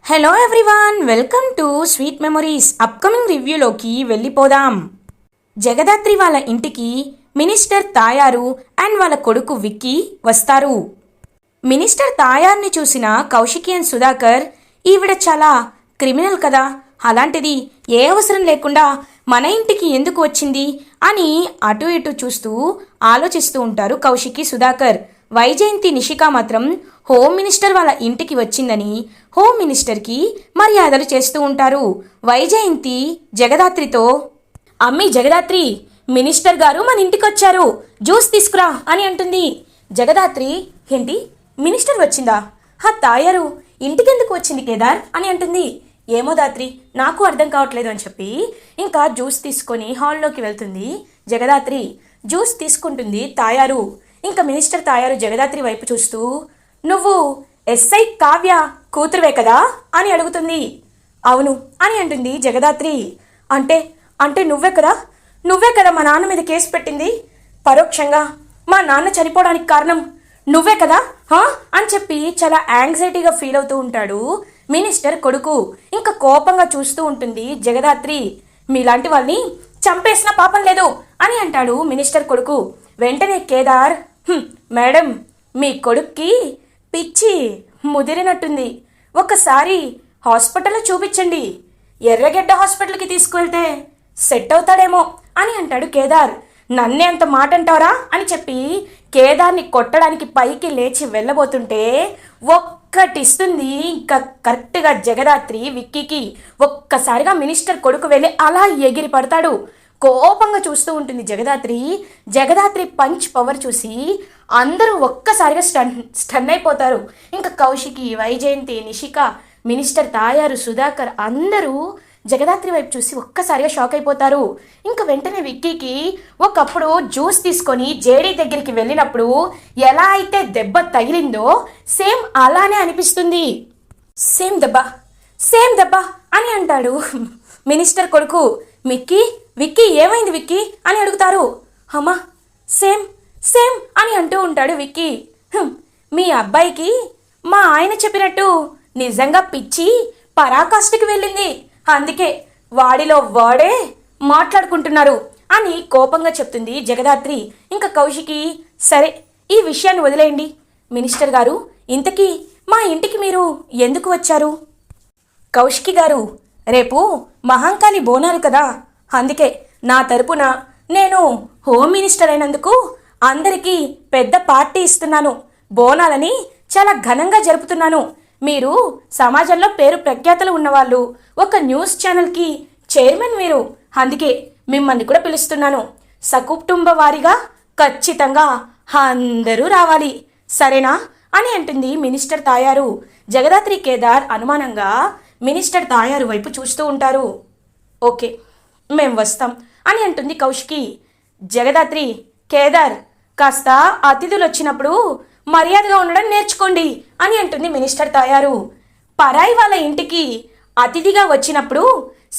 Hello everyone, welcome to sweet memories. Upcoming రివ్యూలోకి వెళ్ళిపోదాం. జగదాత్రి వాళ్ళ ఇంటికి మినిస్టర్ తాయారు అండ్ వాళ్ళ కొడుకు విక్కీ వస్తారు. మినిస్టర్ తాయార్ని చూసిన కౌశికి అండ్ సుధాకర్, ఈవిడ చాలా క్రిమినల్ కదా, అలాంటిది ఏ అవసరం లేకుండా మన ఇంటికి ఎందుకు వచ్చింది అని అటు ఇటు చూస్తూ ఆలోచిస్తూ ఉంటారు కౌశికి, సుధాకర్. వైజయంతి, నిషిక మాత్రం హోమ్ మినిస్టర్ వాళ్ళ ఇంటికి వచ్చిందని హోమ్ మినిస్టర్కి మర్యాదలు చేస్తూ ఉంటారు. వైజయంతి జగదాత్రితో, అమ్మీ జగదాత్రి, మినిస్టర్ గారు మన ఇంటికి వచ్చారు, జ్యూస్ తీసుకురా అని అంటుంది. జగదాత్రి, ఏంటి మినిస్టర్ వచ్చిందా? తాయారు ఇంటికెందుకు వచ్చింది కేదార్ అని అంటుంది. ఏమో దాత్రి, నాకు అర్థం కావట్లేదు అని చెప్పి ఇంకా జ్యూస్ తీసుకొని హాల్లోకి వెళ్తుంది జగదాత్రి. జ్యూస్ తీసుకుంటుంది తాయారు. ఇంకా మినిస్టర్ తాయారు జగదాత్రి వైపు చూస్తూ, నువ్వు ఎస్ఐ కావ్య కూతురువే కదా అని అడుగుతుంది. అవును అని అంటుంది జగదాత్రి. అంటే అంటే నువ్వే కదా మా నాన్న మీద కేసు పెట్టింది, పరోక్షంగా మా నాన్న చనిపోవడానికి కారణం నువ్వే కదా అని చెప్పి చాలా యాంగ్జైటీగా ఫీల్ అవుతూ ఉంటాడు మినిస్టర్ కొడుకు. ఇంకా కోపంగా చూస్తూ ఉంటుంది జగదాత్రి. మీలాంటి వాళ్ళని చంపేసిన పాపం లేదు అని అంటాడు మినిస్టర్ కొడుకు. వెంటనే కేదార్, మేడం, మీ కొడుక్కి పిచ్చి ముదిరినట్టుంది, ఒకసారి హాస్పిటల్లో చూపించండి, ఎర్రగడ్డ హాస్పిటల్కి తీసుకువెళ్తే సెట్ అవుతాడేమో అని అంటాడు కేదార్. నన్నే అంత మాట అంటారా అని చెప్పి కేదార్ని కొట్టడానికి పైకి లేచి వెళ్ళబోతుంటే ఒక్కటిస్తుంది ఇంకా కరెక్ట్గా జగదాత్రి విక్కీకి. ఒక్కసారిగా మినిస్టర్ కొడుకు వెళ్ళి అలా ఎగిరి పడతాడు. కోపంగా చూస్తూ ఉంటుంది జగదాత్రి. జగదాత్రి పంచ్ పవర్ చూసి అందరూ ఒక్కసారిగా స్టన్ అయిపోతారు. ఇంకా కౌశికి, వైజయంతి, నిషిక, మినిస్టర్ తాయారు, సుధాకర్ అందరూ జగదాత్రి వైపు చూసి ఒక్కసారిగా షాక్ అయిపోతారు. ఇంకా వెంటనే విక్కీకి ఒకప్పుడు జ్యూస్ తీసుకొని జేడీ దగ్గరికి వెళ్ళినప్పుడు ఎలా అయితే దెబ్బ తగిలిందో సేమ్ అలానే అనిపిస్తుంది. సేమ్ దెబ్బ అని అంటాడు మినిస్టర్ కొడుకు. విక్కీ ఏమైంది విక్కీ అని అడుగుతారు. అమ్మా సేమ్ అని అంటూ ఉంటాడు విక్కీ. మీ అబ్బాయికి మా ఆయన చెప్పినట్టు నిజంగా పిచ్చి పరాకాష్ఠకి వెళ్ళింది, అందుకే వాడిలో వాడే మాట్లాడుకుంటున్నారు అని కోపంగా చెప్తుంది జగదాత్రి. ఇంకా కౌశికి, సరే ఈ విషయాన్ని వదిలేయండి మినిస్టర్ గారు, ఇంతకీ మా ఇంటికి మీరు ఎందుకు వచ్చారు? కౌశికి గారు, రేపు మహంకాళి బోనాలు కదా, అందుకే నా తరపున నేను హోమ్ మినిస్టర్ అయినందుకు అందరికీ పెద్ద పార్టీ ఇస్తున్నాను, బోనాలని చాలా ఘనంగా జరుపుతున్నాను. మీరు సమాజంలో పేరు ప్రఖ్యాతలు ఉన్నవాళ్ళు, ఒక న్యూస్ ఛానల్కి చైర్మన్ మీరు, అందుకే మిమ్మల్ని కూడా పిలుస్తున్నాను. సకుటుంబ వారిగా ఖచ్చితంగా అందరూ రావాలి, సరేనా అని అంటుంది మినిస్టర్ తాయారు. జగదాత్రి, కేదార్ అనుమానంగా మినిస్టర్ తాయారు వైపు చూస్తూ ఉంటారు. ఓకే, మేం వస్తాం అని అంటుంది కౌశికి. జగదాత్రి, కేదార్, కాస్త అతిథులు వచ్చినప్పుడు మర్యాదగా ఉండడం నేర్చుకోండి అని అంటుంది మినిస్టర్ తాయారు. పరాయి వాళ్ళ ఇంటికి అతిథిగా వచ్చినప్పుడు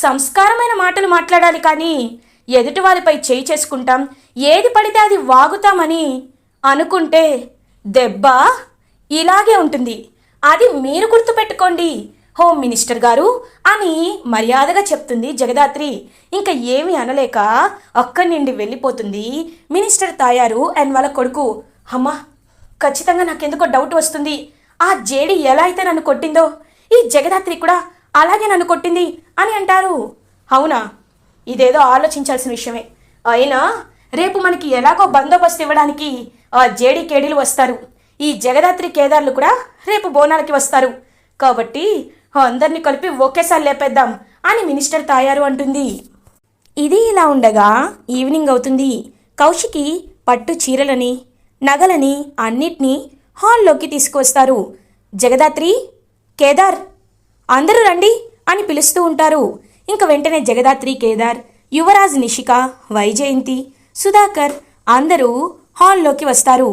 సంస్కారమైన మాటలు మాట్లాడాలి, కానీ ఎదుటి వాళ్ళపై చేయి చేసుకుంటాం, ఏది పడితే అది వాగుతామని అనుకుంటే దెబ్బ ఇలాగే ఉంటుంది, అది మీరు గుర్తుపెట్టుకోండి హోమ్ మినిస్టర్ గారు అని మర్యాదగా చెప్తుంది జగదాత్రి. ఇంకా ఏమీ అనలేక అక్కడి నుండి వెళ్ళిపోతుంది మినిస్టర్ తాయారు అండ్ వాళ్ళ కొడుకు. అమ్మా, ఖచ్చితంగా నాకెందుకో డౌట్ వస్తుంది, ఆ జేడి ఎలా అయితే నన్ను కొట్టిందో ఈ జగదాత్రి కూడా అలాగే నన్ను కొట్టింది అని అంటారు. అవునా, ఇదేదో ఆలోచించాల్సిన విషయమే. అయినా రేపు మనకి ఎలాగో బందోబస్తు ఇవ్వడానికి ఆ జేడి కేడీలు వస్తారు, ఈ జగదాత్రి కేదార్లు కూడా రేపు బోనాలకి వస్తారు, కాబట్టి అందరినీ కలిపి ఒకేసారి లేపేద్దాం అని మినిస్టర్ తాయారు అంటుంది. ఇది ఇలా ఉండగా ఈవినింగ్ అవుతుంది. కౌశికి పట్టు చీరలని, నగలని అన్నిటినీ హాల్లోకి తీసుకువస్తారు. జగదాత్రి, కేదార్, అందరూ రండి అని పిలుస్తూ ఉంటారు. ఇంకా వెంటనే జగదాత్రి, కేదార్, యువరాజ్, నిషిక, వైజయంతి, సుధాకర్ అందరూ హాల్లోకి వస్తారు.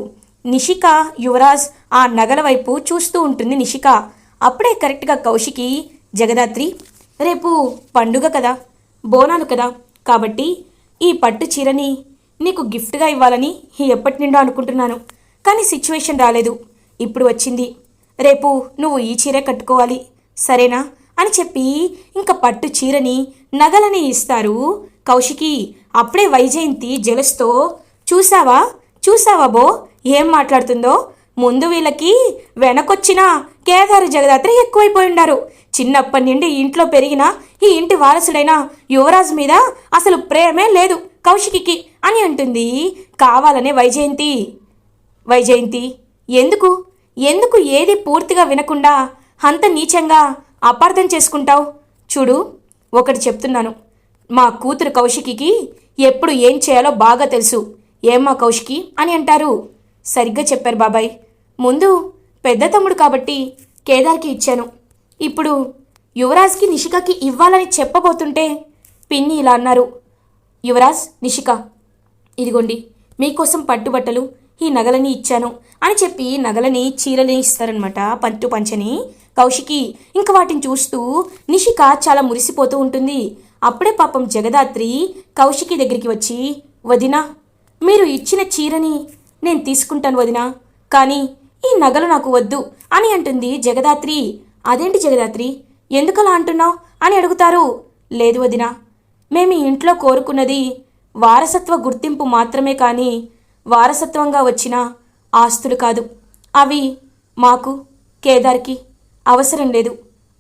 నిషిక, యువరాజ్ ఆ నగల వైపు చూస్తూ ఉంటుంది నిషిక. అప్పుడే కరెక్ట్గా కౌశికి, జగదాత్రి, రేపు పండుగ కదా, బోనాలు కదా, కాబట్టి ఈ పట్టు చీరని నీకు గిఫ్ట్గా ఇవ్వాలని ఎప్పటి నుండో అనుకుంటున్నాను, కానీ సిచ్యువేషన్ రాలేదు, ఇప్పుడు వచ్చింది. రేపు నువ్వు ఈ చీరే కట్టుకోవాలి, సరేనా అని చెప్పి ఇంక పట్టు చీరని నగలని ఇస్తారు కౌశికి. అప్పుడే వైజయంతి జలస్తో చూసావా చూసావా బో ఏం మాట్లాడుతుందో. ముందు వీళ్ళకి వెనకొచ్చిన కేదారు జగదాత్రి ఎక్కువైపోయిండారు. చిన్నప్పటి నుండి ఇంట్లో పెరిగిన ఈ ఇంటి వారసుడైన యువరాజు మీద అసలు ప్రేమే లేదు కౌశికి అని అంటుంది కావాలనే వైజయంతి. వైజయంతి ఎందుకు ఎందుకు ఏది పూర్తిగా వినకుండా అంత నీచంగా అపార్థం చేసుకుంటావు? చూడు ఒకటి చెప్తున్నాను, మా కూతురు కౌశికి ఎప్పుడు ఏం చేయాలో బాగా తెలుసు. ఏమ్మా కౌశికి అని అంటారు. సరిగ్గా చెప్పారు బాబాయ్. ముందు పెద్ద తమ్ముడు కాబట్టి కేదార్కి ఇచ్చాను. ఇప్పుడు యువరాజ్కి నిషికకి ఇవ్వాలని చెప్పబోతుంటే పిన్ని ఇలా అన్నారు. యువరాజ్ నిషిక ఇదిగోండి మీకోసం పట్టుబట్టలు ఈ నగలని ఇచ్చాను అని చెప్పి నగలని చీరని ఇస్తారనమాట, పట్టు పంచని కౌశికి. ఇంక వాటిని చూస్తూ నిషిక చాలా మురిసిపోతూ ఉంటుంది. అప్పుడే పాపం జగదాత్రి కౌశికి దగ్గరికి వచ్చి, వదినా మీరు ఇచ్చిన చీరని నేను తీసుకుంటాను వదినా, కానీ ఈ నగలు నాకు వద్దు అని అంటుంది జగదాత్రి. అదేంటి జగదాత్రి ఎందుకలా అంటున్నావు అని అడుగుతారు. లేదు వదినా, మేము ఈ ఇంట్లో కోరుకున్నది వారసత్వ గుర్తింపు మాత్రమే, కానీ వారసత్వంగా వచ్చిన ఆస్తులు కాదు. అవి మాకు కేదార్కి అవసరం లేదు.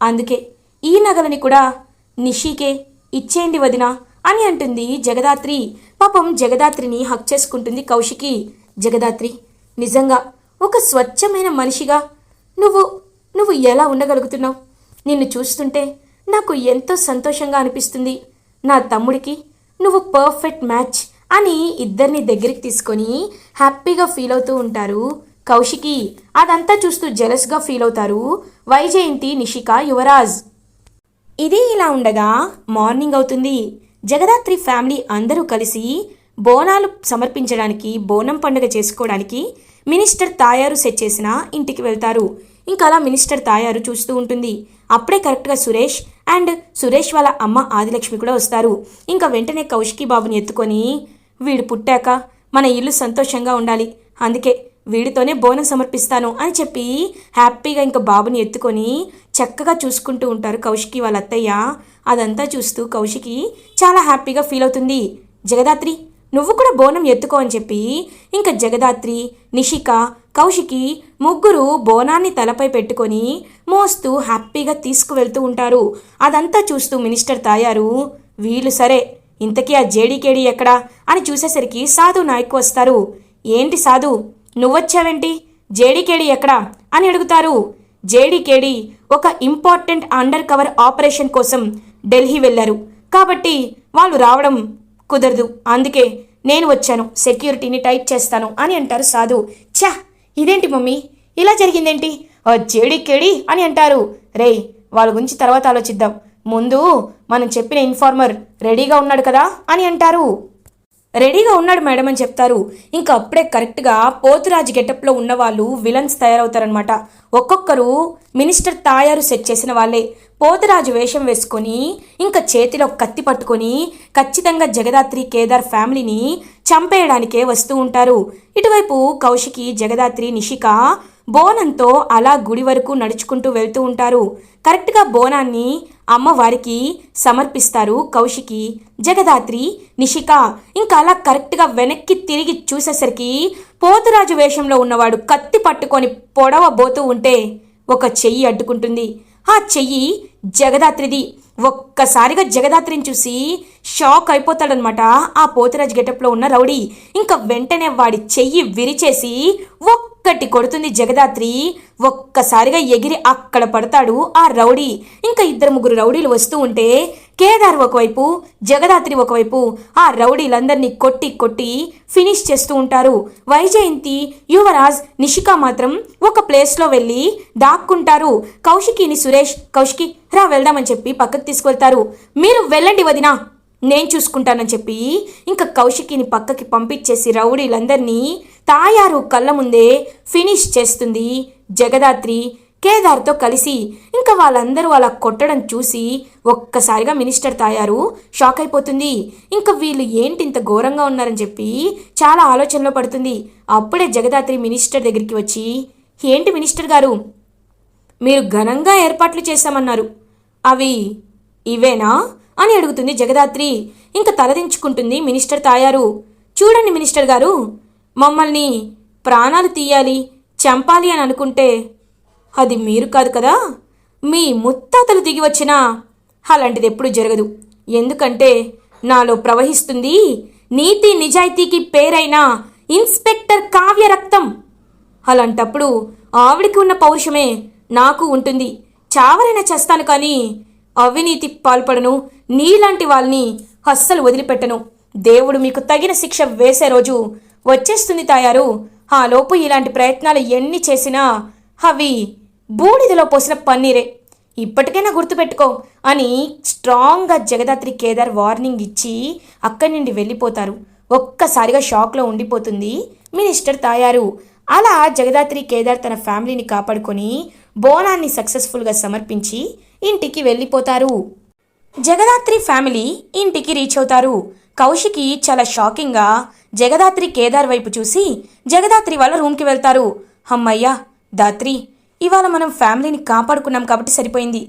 అందుకే ఈ నగలని కూడా నిషికే ఇచ్చేయండి వదినా అని అంటుంది జగదాత్రి. పాపం జగదాత్రిని హక్ చేసుకుంటుంది కౌశికి. జగదాత్రి నిజంగా ఒక స్వచ్ఛమైన మనిషిగా నువ్వు నువ్వు ఎలా ఉండగలుగుతున్నావు? నిన్ను చూస్తుంటే నాకు ఎంతో సంతోషంగా అనిపిస్తుంది. నా తమ్ముడికి నువ్వు పర్ఫెక్ట్ మ్యాచ్ అని ఇద్దరిని దగ్గరికి తీసుకొని హ్యాపీగా ఫీల్ అవుతూ ఉంటారు కౌశికి. అదంతా చూస్తూ జెలస్గా ఫీల్ అవుతారు వైజయంతి, నిషిక, యువరాజ్. ఇది ఇలా ఉండగా మార్నింగ్ అవుతుంది. జగదాత్రి ఫ్యామిలీ అందరూ కలిసి బోనాలు సమర్పించడానికి, బోనం పండుగ చేసుకోవడానికి మినిస్టర్ తాయారు సెట్ చేసిన ఇంటికి వెళ్తారు. ఇంకా అలా మినిస్టర్ తాయారు చూస్తూ ఉంటుంది. అప్పుడే కరెక్ట్గా సురేష్ అండ్ సురేష్ వాళ్ళ అమ్మ ఆదిలక్ష్మి కూడా వస్తారు. ఇంకా వెంటనే కౌశికి బాబుని ఎత్తుకొని, వీడు పుట్టాక మన ఇల్లు సంతోషంగా ఉండాలి, అందుకే వీడితోనే బోనం సమర్పిస్తాను అని చెప్పి హ్యాపీగా ఇంకా బాబుని ఎత్తుకొని చక్కగా చూసుకుంటూ ఉంటారు కౌశికి వాళ్ళ అత్తయ్య. అదంతా చూస్తూ కౌశికి చాలా హ్యాపీగా ఫీల్ అవుతుంది. జగదాత్రి నువ్వు కూడా బోనం ఎత్తుకో అని చెప్పి ఇంకా జగదాత్రి, నిషిక, కౌశికి ముగ్గురు బోనాన్ని తలపై పెట్టుకొని మోస్తూ హ్యాపీగా తీసుకువెళ్తూ ఉంటారు. అదంతా చూస్తూ మినిస్టర్ తాయారు, వీళ్ళు సరే ఇంతకీ ఆ జేడీకేడి ఎక్కడా అని చూసేసరికి సాధు నాయక్ వస్తారు. ఏంటి సాధు నువ్వొచ్చావేంటి, జేడీకేడి ఎక్కడా అని అడుగుతారు. జేడీకేడి ఒక ఇంపార్టెంట్ అండర్ కవర్ ఆపరేషన్ కోసం ఢిల్లీ వెళ్ళారు, కాబట్టి వాళ్ళు రావడం కుదరదు, అందుకే నేను వచ్చాను, సెక్యూరిటీని టైట్ చేస్తాను అని అంటారు సాధు. ఛా ఇదేంటి మమ్మీ ఇలా జరిగిందేంటి, జేడీకేడి అని అంటారు. రే వాళ్ళ గురించి తర్వాత ఆలోచిద్దాం, ముందు మనం చెప్పిన ఇన్ఫార్మర్ రెడీగా ఉన్నాడు కదా అని అంటారు. రెడీగా ఉన్నాడు మేడం అని చెప్తారు. ఇంకా అప్పుడే కరెక్ట్గా పోతురాజు గెటప్లో ఉన్న వాళ్ళు విలన్స్ తయారవుతారనమాట. ఒక్కొక్కరు మినిస్టర్ తాయారు సెట్ చేసిన వాళ్ళే పోతురాజు వేషం వేసుకొని ఇంకా చేతిలో కత్తి పట్టుకొని ఖచ్చితంగా జగదాత్రి కేదార్ ఫ్యామిలీని చంపేయడానికే వస్తూ ఉంటారు. ఇటువైపు కౌశికి, జగదాత్రి, నిషిక బోనంతో అలా గుడి వరకు నడుచుకుంటూ వెళ్తూ ఉంటారు. కరెక్ట్గా బోనాన్ని అమ్మవారికి సమర్పిస్తారు కౌశికి, జగదాత్రి, నిషిక. ఇంకా అలా కరెక్ట్గా వెనక్కి తిరిగి చూసేసరికి పోతురాజు వేషంలో ఉన్నవాడు కత్తి పట్టుకొని పొడవబోతూ ఉంటే ఒక చెయ్యి అడ్డుకుంటుంది. ఆ చెయ్యి జగదాత్రిది. ఒక్కసారిగా జగదాత్రిని చూసి షాక్ అయిపోతాడనమాట ఆ పోతురాజు గెటప్లో ఉన్న రౌడీ. ఇంకా వెంటనే వాడి చెయ్యి విరిచేసి ఒక్కటి కొడుతుంది జగదాత్రి. ఒక్కసారిగా ఎగిరి అక్కడ పడతాడు ఆ రౌడీ. ఇంకా ఇద్దరు ముగ్గురు రౌడీలు వస్తూ ఉంటే కేదార్ ఒకవైపు, జగదాత్రి ఒకవైపు ఆ రౌడీలందరినీ కొట్టి కొట్టి ఫినిష్ చేస్తూ ఉంటారు. వైజయంతి, యువరాజ్, నిషిక మాత్రం ఒక ప్లేస్లో వెళ్ళి దాక్కుంటారు. కౌశికిని సురేష్, కౌశికి రా వెళ్దామని చెప్పి పక్కకు తీసుకెళ్తారు. మీరు వెళ్ళండి వదినా, నేను చూసుకుంటానని చెప్పి ఇంకా కౌశికిని పక్కకి పంపించేసి రౌడీలందరినీ తాయారు కళ్ళ ముందే ఫినిష్ చేస్తుంది జగదాత్రి కేదార్తో కలిసి. ఇంకా వాళ్ళందరూ అలా కొట్టడం చూసి ఒక్కసారిగా మినిస్టర్ తాయారు షాక్ అయిపోతుంది. ఇంకా వీళ్ళు ఏంటి ఇంత ఘోరంగా ఉన్నారని చెప్పి చాలా ఆలోచనలో పడుతుంది. అప్పుడే జగదాత్రి మినిస్టర్ దగ్గరికి వచ్చి, ఏంటి మినిస్టర్ గారు మీరు ఘనంగా ఏర్పాట్లు చేశామన్నారు. అవి ఇవేనా అని అడుగుతుంది జగదాత్రి. ఇంక తలదించుకుంటుంది మినిస్టర్ తాయారు. చూడండి మినిస్టర్ గారు, మమ్మల్ని ప్రాణాలు తీయాలి, చంపాలి అని అనుకుంటే అది మీరు కాదు కదా, మీ ముత్తాతలు దిగి వచ్చినా అలాంటిది ఎప్పుడూ జరగదు. ఎందుకంటే నాలో ప్రవహిస్తుంది నీతి నిజాయితీకి పేరైన ఇన్స్పెక్టర్ కావ్య రక్తం. అలాంటప్పుడు ఆవిడికి ఉన్న పౌరుషమే నాకు ఉంటుంది. చావరైనా చేస్తాను కానీ అవినీతి పాల్పడను, నీలాంటి వాళ్ళని అస్సలు వదిలిపెట్టను. దేవుడు మీకు తగిన శిక్ష వేసే రోజు వచ్చేస్తుంది తాయారు. ఆ లోపు ఇలాంటి ప్రయత్నాలు ఎన్ని చేసినా అవి బూడిదలో పోసిన పన్నీరే. ఇప్పటికైనా గుర్తుపెట్టుకో అని స్ట్రాంగ్గా జగదాత్రి కేదార్ వార్నింగ్ ఇచ్చి అక్కడి నుండి వెళ్ళిపోతారు. ఒక్కసారిగా షాక్లో ఉండిపోతుంది మినిస్టర్ తాయారు. అలా జగదాత్రి కేదార్ తన ఫ్యామిలీని కాపాడుకొని బోనాన్ని సక్సెస్ఫుల్గా సమర్పించి ఇంటికి వెళ్ళిపోతారు. జగదాత్రి ఫ్యామిలీ ఇంటికి రీచ్ అవుతారు. కౌశికి చాలా షాకింగ్గా జగదాత్రి కేదార్ వైపు చూసి జగదాత్రి వాళ్ళ రూమ్కి వెళ్తారు. అమ్మయ్యా దాత్రి, ఇవాళ మనం ఫ్యామిలీని కాపాడుకున్నాం కాబట్టి సరిపోయింది.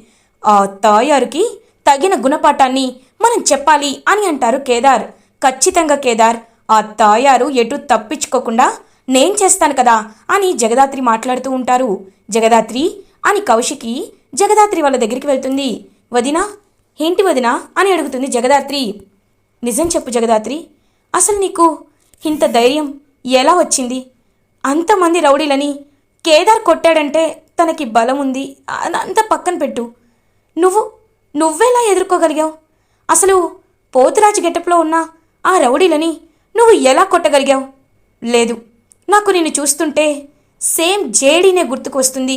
ఆ తాయారుకి తగిన గుణపాఠాన్ని మనం చెప్పాలి అని అంటారు కేదార్. ఖచ్చితంగా కేదార్, ఆ తాయారు ఎటు తప్పించుకోకుండా నేను చేస్తాను కదా అని జగదాత్రి మాట్లాడుతూ ఉంటారు. జగదాత్రి అని కౌశికి జగదాత్రి వాళ్ళ దగ్గరికి వెళ్తుంది. వదినా, ఏంటి వదినా అని అడుగుతుంది జగదాత్రి. నిజం చెప్పు జగదాత్రి, అసలు నీకు ఇంత ధైర్యం ఎలా వచ్చింది? అంతమంది రౌడీలని కేదార్ కొట్టాడంటే తనకి బలం ఉంది, అంత పక్కన పెట్టు. నువ్వెలా ఎదుర్కోగలిగావు? అసలు పోతురాజు గెటప్లో ఉన్న ఆ రౌడీలని నువ్వు ఎలా కొట్టగలిగావు? లేదు, నాకు నిన్ను చూస్తుంటే సేమ్ జేడీనే గుర్తుకొస్తుంది.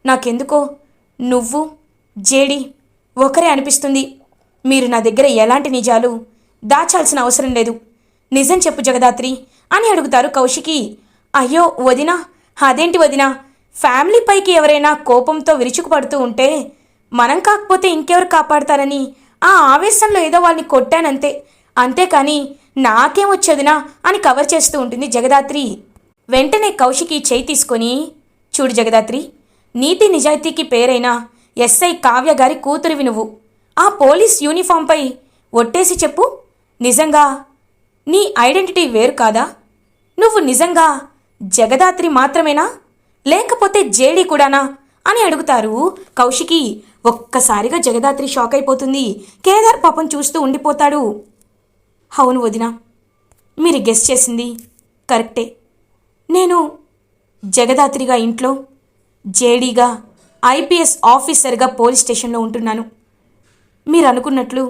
నాకెందుకో నువ్వు జేడీ ఒకరే అనిపిస్తుంది. మీరు నా దగ్గర ఎలాంటి నిజాలు దాచాల్సిన అవసరం లేదు. నిజం చెప్పు జగదాత్రి అని అడుగుతారు కౌశికి. అయ్యో వదినా, అదేంటి వదినా, ఫ్యామిలీ పైకి ఎవరైనా కోపంతో విరుచుకుపడుతూ ఉంటే మనం కాకపోతే ఇంకెవరు కాపాడతారని ఆ ఆవేశంలో ఏదో వాళ్ళని కొట్టానంతే, అంతేకాని నాకేమొచ్చదినా అని కవర్ చేస్తూ ఉంటుంది జగదాత్రి. వెంటనే కౌశికి చేయి తీసుకొని, చూడు జగదాత్రి, నీతి నిజాయితీకి పేరైన ఎస్ఐ కావ్య గారి కూతురివి నువ్వు. ఆ పోలీస్ యూనిఫామ్పై ఒట్టేసి చెప్పు, నిజంగా నీ ఐడెంటిటీ వేరు కాదా? నువ్వు నిజంగా జగదాత్రి మాత్రమేనా, లేకపోతే జేడీ కూడానా అని అడుగుతారు కౌశికి. ఒక్కసారిగా జగదాత్రి షాక్ అయిపోతుంది. కేదార్ పాపం చూస్తూ ఉండిపోతాడు. అవును వదినా, మీరు గెస్ చేసింది కరెక్టే. నేను జగదాత్రిగా ఇంట్లో, జేడీగా ఐపీఎస్ ఆఫీసర్గా పోలీస్ స్టేషన్లో ఉంటున్నాను. మీరు అనుకున్నట్లు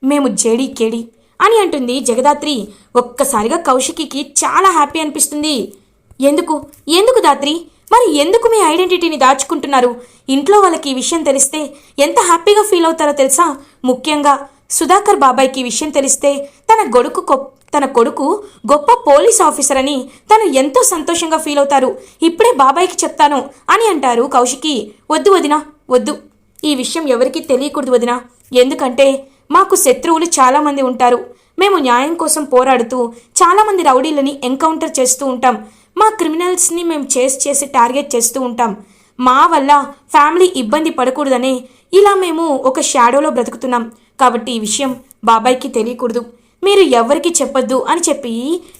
మేము జేడీ కేడీ అని అంటుంది జగదాత్రి. ఒక్కసారిగా కౌశికి చాలా హ్యాపీ అనిపిస్తుంది. ఎందుకు దాత్రి, మరి ఎందుకు మీ ఐడెంటిటీని దాచుకుంటున్నారు? ఇంట్లో వాళ్ళకి ఈ విషయం తెలిస్తే ఎంత హ్యాపీగా ఫీల్ అవుతారో తెలుసా? ముఖ్యంగా సుధాకర్ బాబాయ్కి ఈ విషయం తెలిస్తే తన కొడుకు గొప్ప పోలీస్ ఆఫీసర్ అని తను ఎంతో సంతోషంగా ఫీల్ అవుతారు. ఇప్పుడే బాబాయ్కి చెప్తాను అని అంటారు కౌశికి. వద్దు వదినా, వద్దు, ఈ విషయం ఎవరికీ తెలియకూడదు వదినా. ఎందుకంటే మాకు శత్రువులు చాలామంది ఉంటారు. మేము న్యాయం కోసం పోరాడుతూ చాలామంది రౌడీలని ఎన్కౌంటర్ చేస్తూ ఉంటాం. మా క్రిమినల్స్ని మేము చేసి టార్గెట్ చేస్తూ ఉంటాం. మా వల్ల ఫ్యామిలీ ఇబ్బంది పడకూడదనే ఇలా మేము ఒక షాడోలో బ్రతుకుతున్నాం. కాబట్టి ఈ విషయం బాబాయ్కి తెలియకూడదు, మీరు ఎవరికి చెప్పొద్దు అని చెప్పి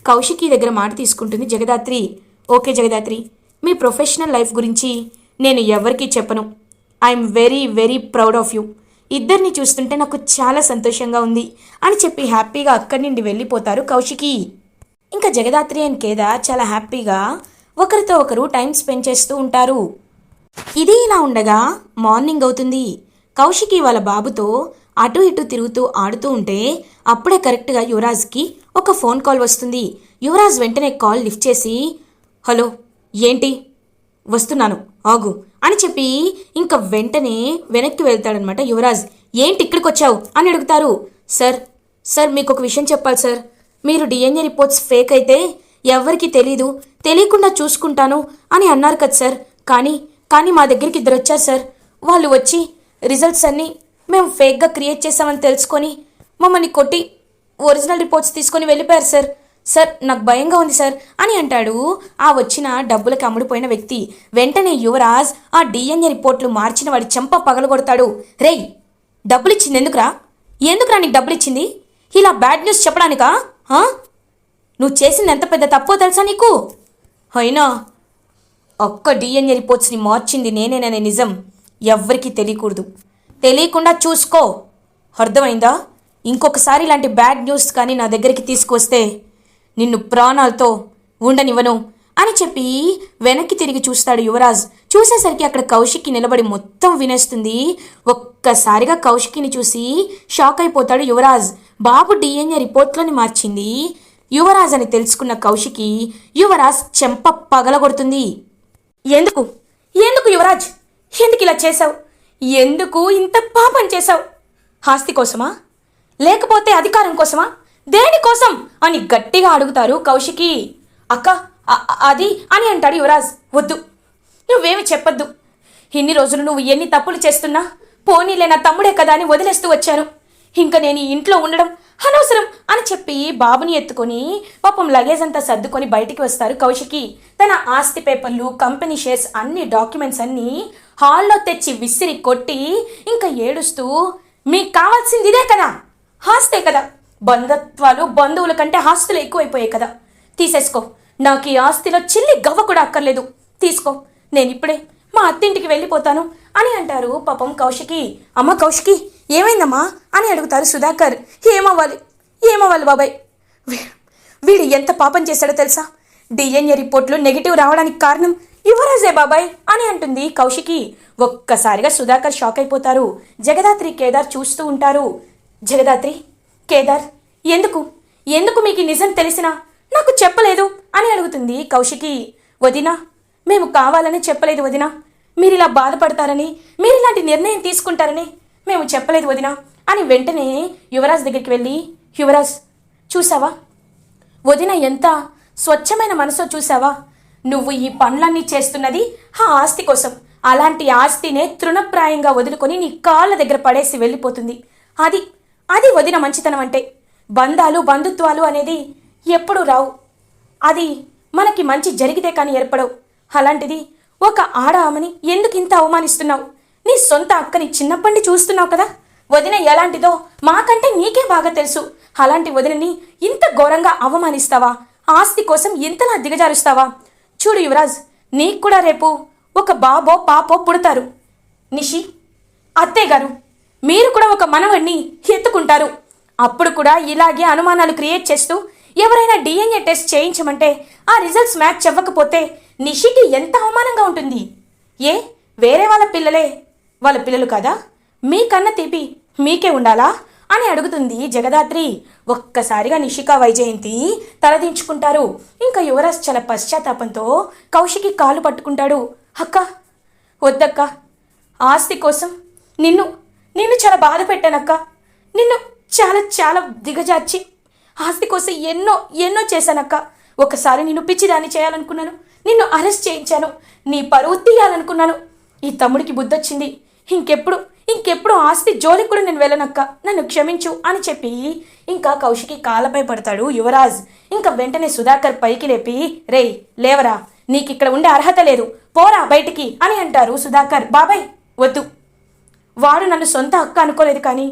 కౌశికి దగ్గర మాట తీసుకుంటుంది జగదాత్రి. ఓకే జగదాత్రి, మీ ప్రొఫెషనల్ లైఫ్ గురించి నేను ఎవరికీ చెప్పను. I'm very very proud of you. ఇద్దరిని చూస్తుంటే నాకు చాలా సంతోషంగా ఉంది అని చెప్పి హ్యాపీగా అక్కడి నుండి వెళ్ళిపోతారు కౌశికి. ఇంకా జగదాత్రి అండ్ కేదార్ చాలా హ్యాపీగా ఒకరితో ఒకరు టైం స్పెండ్ చేస్తూ ఉంటారు. ఇది ఇలా ఉండగా మార్నింగ్ అవుతుంది. కౌశికి వాళ్ళ బాబుతో అటు ఇటు తిరుగుతూ ఆడుతూ ఉంటే అప్పుడే కరెక్ట్గా యువరాజ్కి ఒక ఫోన్ కాల్ వస్తుంది. యువరాజ్ వెంటనే కాల్ లిఫ్ట్ చేసి, హలో, ఏంటి, వస్తున్నాను ఆగు అని చెప్పి ఇంకా వెంటనే వెనక్కి వెళ్తాడనమాట యువరాజ్. ఏంటి ఇక్కడికి వచ్చావు అని అడుగుతారు. సార్ మీకు ఒక విషయం చెప్పాలి సార్. మీరు డిఎన్ఏ రిపోర్ట్స్ ఫేక్ అయితే ఎవరికి తెలియకుండా చూసుకుంటాను అని అన్నారు కదా సార్. కానీ మా దగ్గరికి ఇద్దరు వచ్చారు సార్. వాళ్ళు వచ్చి రిజల్ట్స్ అన్నీ మేము ఫేక్గా క్రియేట్ చేసామని తెలుసుకొని మమ్మల్ని కొట్టి ఒరిజినల్ రిపోర్ట్స్ తీసుకొని వెళ్ళిపోయారు సార్ నాకు భయంగా ఉంది సార్ అని అంటాడు ఆ వచ్చిన డబ్బులకి అమ్ముడుపోయిన వ్యక్తి. వెంటనే యువరాజ్ ఆ డిఎన్ఏ రిపోర్ట్లు మార్చిన వాడి చెంప పగలగొడతాడు. రేయ్, డబ్బులు ఇచ్చింది ఎందుకురా? నీకు డబ్బులు ఇచ్చింది? ఇలా బ్యాడ్ న్యూస్ చెప్పడానికా? నువ్వు చేసింది ఎంత పెద్ద తప్పో తెలుసా నీకు? అయినా ఒక్క డిఎన్ఏ రిపోర్ట్స్ని మార్చింది నేనేననే నిజం ఎవ్వరికీ తెలియకూడదు. తెలియకుండా చూసుకో, అర్థమైందా? ఇంకొకసారి ఇలాంటి బ్యాడ్ న్యూస్ కానీ నా దగ్గరికి తీసుకొస్తే నిన్ను ప్రాణాలతో ఉండనివ్వను అని చెప్పి వెనక్కి తిరిగి చూస్తాడు యువరాజ్. చూసేసరికి అక్కడ కౌశికి నిలబడి మొత్తం వినేస్తుంది. ఒక్కసారిగా కౌశికిని చూసి షాక్ అయిపోతాడు యువరాజ్. బాబు డిఎన్ఏ రిపోర్ట్లోని మార్చింది యువరాజ్ అని తెలుసుకున్న కౌశికి యువరాజ్ చెంప పగలగొడుతుంది. ఎందుకు యువరాజ్, ఎందుకు ఇలా చేశావు? ఎందుకు ఇంత పాపం చేశావు? ఆస్తి కోసమా, లేకపోతే అధికారం కోసమా, దేనికోసం అని గట్టిగా అడుగుతారు కౌశికి. అక్క అది అని అంటాడు యువరాజ్. వద్దు, నువ్వేమి చెప్పొద్దు. ఇన్ని రోజులు నువ్వు ఎన్ని తప్పులు చేస్తున్నా పోనీలే నా తమ్ముడే కదా అని వదిలేస్తూ వచ్చాను. ఇంకా నేను ఈ ఇంట్లో ఉండడం అనవసరం అని చెప్పి బాబుని ఎత్తుకొని పాపం లగేజ్ అంతా సర్దుకొని బయటికి వస్తారు కౌశికి. తన ఆస్తి పేపర్లు, కంపెనీ షేర్స్, అన్ని డాక్యుమెంట్స్ అన్నీ హాల్లో తెచ్చి విసిరి కొట్టి ఇంకా ఏడుస్తూ, మీకు కావాల్సింది ఇదే కదా, ఆస్తే కదా, బంధువుల కంటే ఆస్తులు ఎక్కువైపోయాయి కదా, తీసేసుకో, నాకు ఈ ఆస్తిలో చిల్లి గవ్వ కూడా అక్కర్లేదు, తీసుకో, నేను ఇప్పుడే మా అత్తింటికి వెళ్ళిపోతాను అని అంటారు పాపం కౌశికి. అమ్మ కౌశికి, ఏమైందమ్మా అని అడుగుతారు సుధాకర్. ఏమవ్వాలి బాబాయ్, వీడు ఎంత పాపం చేశాడో తెలుసా? డిఎన్ఏ రిపోర్ట్లు నెగిటివ్ రావడానికి కారణం యువరాజే బాబాయ్ అని అంటుంది కౌశికి. ఒక్కసారిగా సుధాకర్ షాక్ అయిపోతారు. జగదాత్రి, కేదార్ చూస్తూ ఉంటారు. జగదాత్రి, కేదార్, ఎందుకు మీకు నిజం తెలిసినా నాకు చెప్పలేదు అని అడుగుతుంది కౌశికి. వదినా, మేము కావాలని చెప్పలేదు వదినా, మీరు ఇలా బాధపడతారని, మీరు ఇలాంటి నిర్ణయం తీసుకుంటారని మేము చెప్పలేదు వదినా అని వెంటనే యువరాజ్ దగ్గరికి వెళ్ళి, యువరాజ్ చూసావా, వదిన ఎంత స్వచ్ఛమైన మనసో చూసావా? నువ్వు ఈ పనులన్నీ చేస్తున్నది ఆ ఆస్తి కోసం. అలాంటి ఆస్తినే తృణప్రాయంగా వదులుకొని నీ కాళ్ళ దగ్గర పడేసి వెళ్ళిపోతుంది. అది వదిన మంచితనం అంటే. బంధాలు, బంధుత్వాలు అనేది ఎప్పుడూ రావు. అది మనకి మంచి జరిగితే కానీ ఏర్పడవు. అలాంటిది ఒక ఆడ ఆమెని ఎందుకు ఇంత అవమానిస్తున్నావు? నీ సొంత అక్కని చిన్నప్పటి చూస్తున్నావు కదా, వదిన ఎలాంటిదో మాకంటే నీకే బాగా తెలుసు. అలాంటి వదినని ఇంత ఘోరంగా అవమానిస్తావా? ఆస్తి కోసం ఇంతలా దిగజారుస్తావా? చూడు యువరాజ్, నీకు కూడా రేపు ఒక బాబో పాపో పుడతారు. నిషి, అత్తయ్య గారు, మీరు కూడా ఒక మనవడిని ఎత్తుకుంటారు. అప్పుడు కూడా ఇలాగే అనుమానాలు క్రియేట్ చేస్తూ ఎవరైనా డిఎన్ఏ టెస్ట్ చేయించమంటే ఆ రిజల్ట్స్ మ్యాచ్ అవ్వకపోతే నిషికి ఎంత అవమానంగా ఉంటుంది. వేరే వాళ్ళ పిల్లలు కదా, మీకన్నా తీపి మీకే ఉండాలా అని అడుగుతుంది జగదాత్రి. ఒక్కసారిగా నిషిక, వైజయంతి తలదించుకుంటారు. ఇంకా యువరాజ్ చాలా పశ్చాత్తాపంతో కౌశికి కాలు పట్టుకుంటాడు. అక్క, వద్దక్క, ఆస్తి కోసం నిన్ను చాలా బాధ పెట్టానక్క. నిన్ను చాలా దిగజార్చి ఆస్తి కోసం ఎన్నో చేశానక్క. ఒకసారి నిన్ను పిచ్చిదాన్ని చేయాలనుకున్నాను, నిన్ను అరెస్ట్ చేయించాను, నీ పరువు తీయాలనుకున్నాను. ఈ తమ్ముడికి బుద్ధొచ్చింది. ఇంకెప్పుడు ఆస్తి జోలికి కూడా నేను వెళ్ళనక్క, నన్ను క్షమించు అని చెప్పి ఇంకా కౌశికి కాళ్ళపై పడతాడు యువరాజ్. ఇంకా వెంటనే సుధాకర్ పైకి లేపి, రేయ్ లేవరా, నీకిక్కడ ఉండే అర్హత లేదు, పోరా బయటికి అని అంటారు సుధాకర్. బాబాయ్ వద్దు, వాడు నన్ను సొంత అక్క అనుకోలేదు, కానీ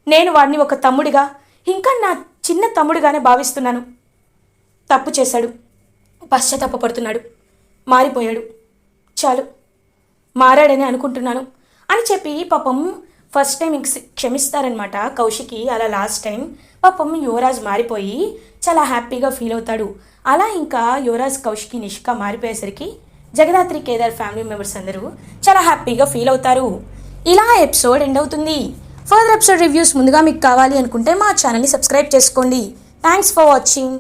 నేను వాడిని ఒక తమ్ముడిగా, ఇంకా నా చిన్న తమ్ముడిగానే భావిస్తున్నాను. తప్పు చేశాడు, పశ్చాత్తాపడుతున్నాడు, మారిపోయాడు, చాలు, మారాడని అనుకుంటున్నాను అని చెప్పి పాపం ఫస్ట్ టైం క్షమిస్తారనమాట కౌశికి. అలా లాస్ట్ టైం పాపం యువరాజ్ మారిపోయి చాలా హ్యాపీగా ఫీల్ అవుతాడు. అలా ఇంకా యువరాజ్, కౌశికి, నిషిక మారిపోయేసరికి జగదాత్రి, కేదార్ ఫ్యామిలీ మెంబర్స్ అందరూ చాలా హ్యాపీగా ఫీల్ అవుతారు. ఇలా ఎపిసోడ్ ఎండ్ అవుతుంది. ఫర్దర్ ఎపిసోడ్ రివ్యూస్ ముందుగా మీకు కావాలి అనుకుంటే మా ఛానల్ని సబ్స్క్రైబ్ చేసుకోండి. Thanks for watching.